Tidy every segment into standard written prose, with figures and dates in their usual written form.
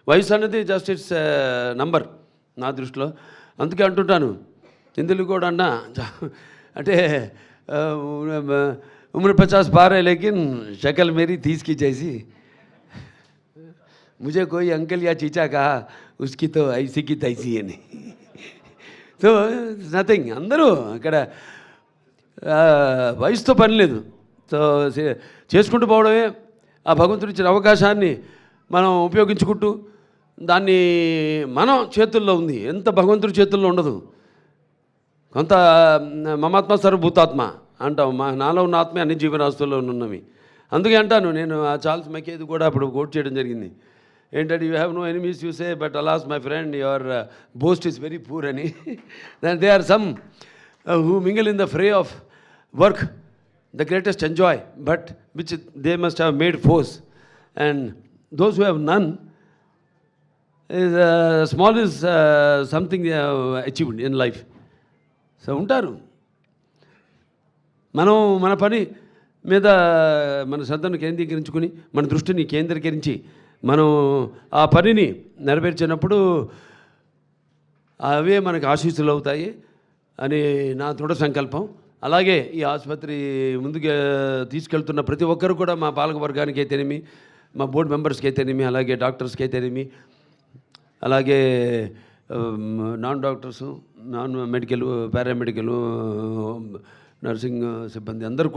వయసు అనేది just it's number నా దృష్టిలో. అందుకే అంటుంటాను హిందువులు కూడా అన్నా అంటే उम्र 50 पार है लेकिन शक्ल मेरी 30 की जैसी, मुझे कोई अंकल या चीचा कहा उसकी तो ऐसी की तैसी है नहीं. సో నథింగ్, అందరూ అక్కడ వయసుతో పని లేదు. సో చేసుకుంటూ పోవడమే, ఆ భగవంతుడు ఇచ్చిన అవకాశాన్ని మనం ఉపయోగించుకుంటూ, దాన్ని మనం చేతుల్లో ఉంది, ఎంత భగవంతుడి చేతుల్లో ఉండదు. కొంత మమాత్మ సర్వభూతాత్మ అంటాం, నాలో ఉన్న ఆత్మే అన్ని జీవరాశుల్లో ఉన్నవి. అందుకే అంటాను నేను, ఆ చార్ల్స్ మెకేది కూడా అప్పుడు కోట్ చేయడం జరిగింది. ఏంటంటే you have no enemies you say but alas my friend your boast is very poor అని. They are some who mingle in the fray of work the greatest enjoy but which they must have made foes, and those who have none is small is something they have achieved in life. So ఉంటారు. మనం మన పని మీద మన శ్రద్ధను కేంద్రీకరించుకుని, మన దృష్టిని కేంద్రీకరించి మనం ఆ పనిని నెరవేర్చినప్పుడు అవే మనకు ఆశీస్సులు అవుతాయి అని నా దృఢ సంకల్పం. అలాగే ఈ ఆసుపత్రి ముందుకు తీసుకెళ్తున్న ప్రతి ఒక్కరు కూడా, మా పాలక వర్గానికి అయితేనేమి, మా బోర్డు మెంబర్స్కి అయితేనేమి, అలాగే డాక్టర్స్కి అయితేనేమి, అలాగే non doctors, non medical, paramedical, nursing సిబ్బంది అందరూ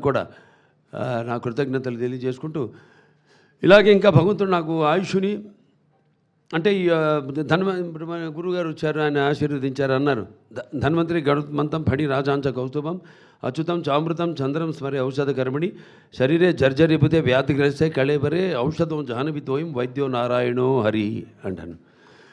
కూడా నా కృతజ్ఞతలు తెలియజేసుకుంటూ, ఇలాగే ఇంకా భగవంతుడు నాకు ఆయుష్ని, అంటే గురువుగారు వచ్చారు, ఆయన ఆశీర్వదించారు, అన్నారు ధన్వంతరి గణమంతం ఫణి రాజాంచ కౌస్తుభం అచ్యుతం చామృతం చంద్రం స్మరే ఔషధ కర్మణి శరీరే జర్జరిబుదే వ్యాధిగ్రస్తే కళేబరే ఔషధం జాహ్నవి తోయం వైద్యో నారాయణో హరి అంటాను.